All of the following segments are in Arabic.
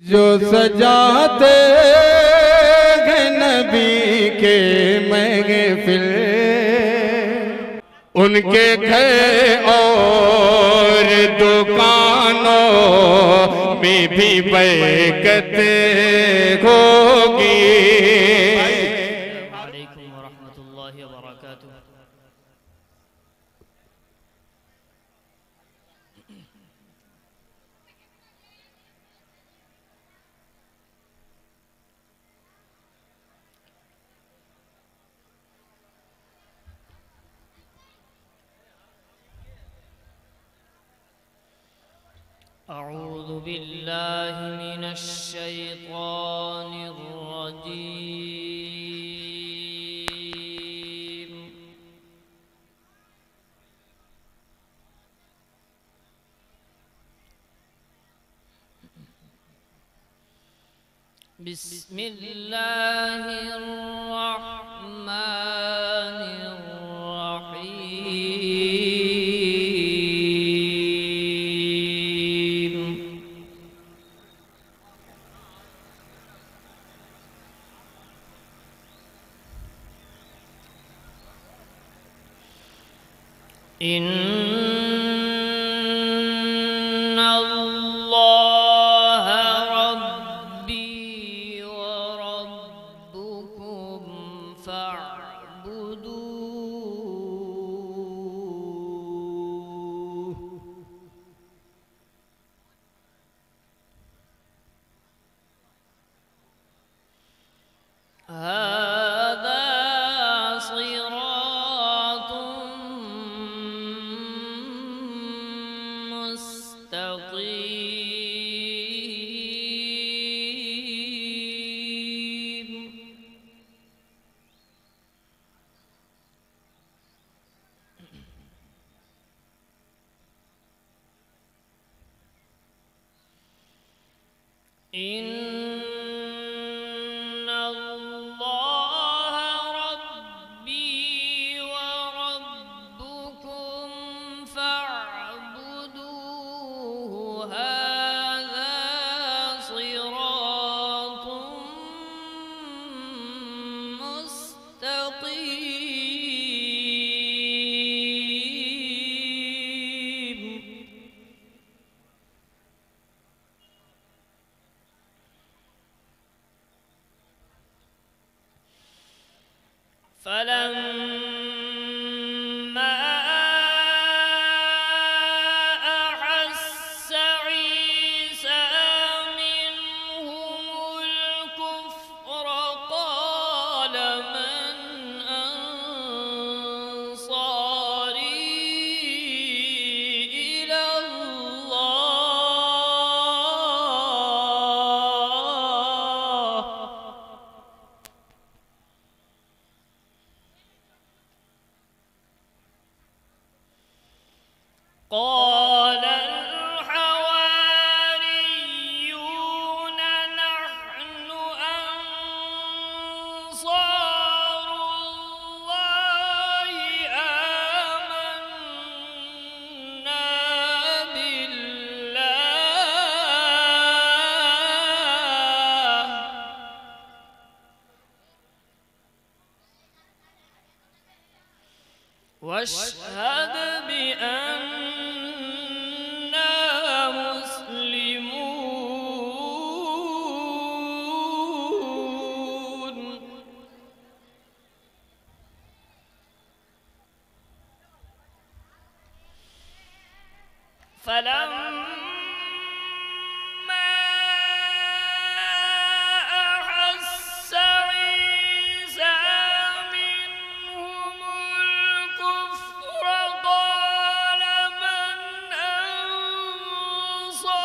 जो सजाते हैं नबी के महफिल, उनके घर और दुकानों में भी बरकत होगी। वालेकुम वरहमतुल्लाहि वबरकातुह। أعوذ بالله من الشيطان الرجيم. بسم الله الرحمن الرحيم. إن الله ربي وربكم فاعبدوه. هذا صراط مستقيم. إن الله ربي وربكم فاعبدوه. هذا صراط مستقيم. فلما أحس عيسى منهم الكفر قال من أنصاري إلى الله. قال الحواريون نحن أنصار الله آمنا بالله واشهد بأننا مسلمون. فلما أحس عيسى منهم الكفر قال من أنصاري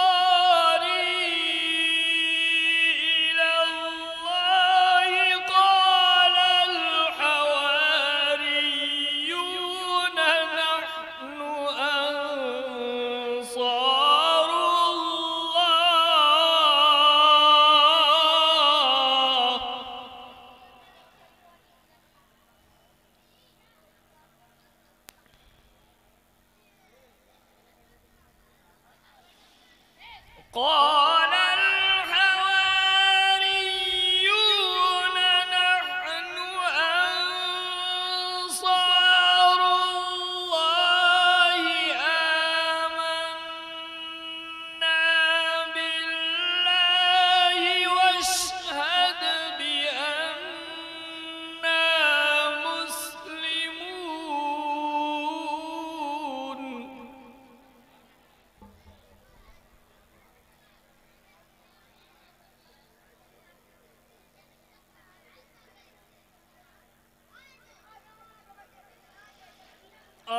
إلى الله. قال الحواريون نحن أنصار الله. قال الحواريون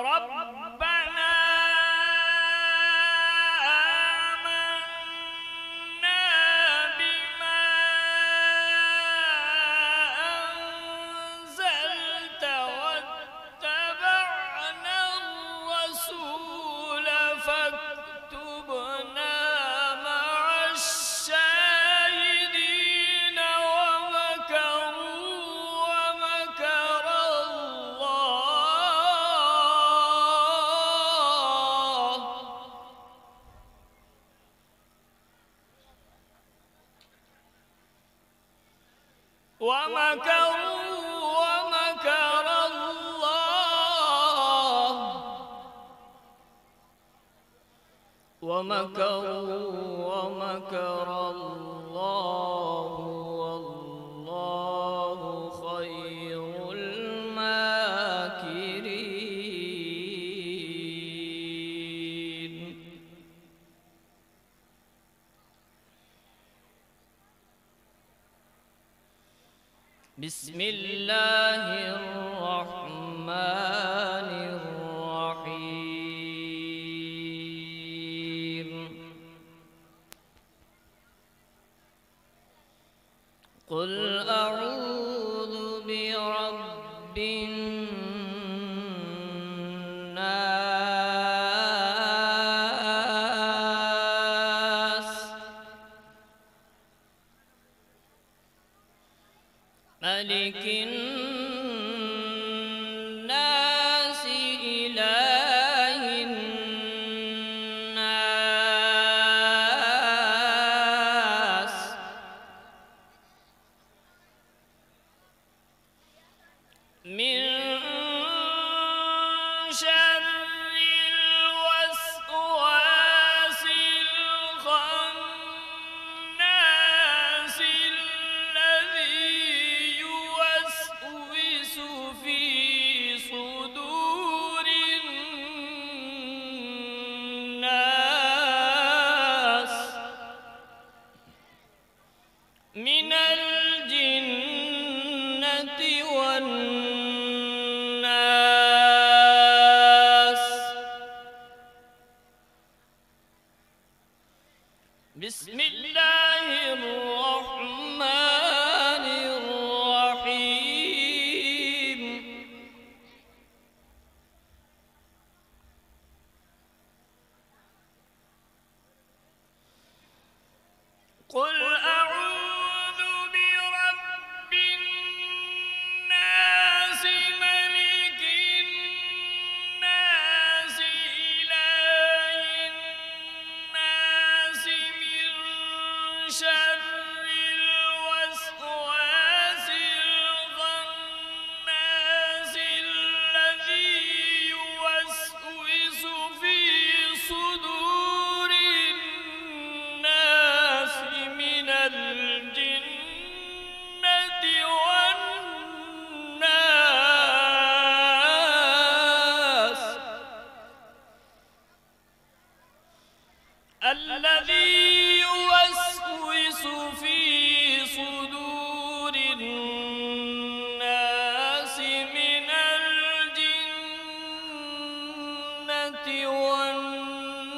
ربنا آمنا بما أنزلت واتبعنا الرسول فاكتبنا مع الشاهدين ومكر الله ومكر الله والله خير الماكرين. بسم الله الرحمن الرحيم. قل أعوذ برب الناس ملك الناس إله الناس من شر الوسواس الخناس الذي يوسوس في صدور الناس من الجنة والناس. بسم الله الرحمن الرحيم. قل أعوذ برب الناس ملك الناس إله الناس من شر الوسواس الخناس الذي يوسوس في صدور الناس من الجنة والناس. الذي يوسوس في صدور الناس من الجنة والناس.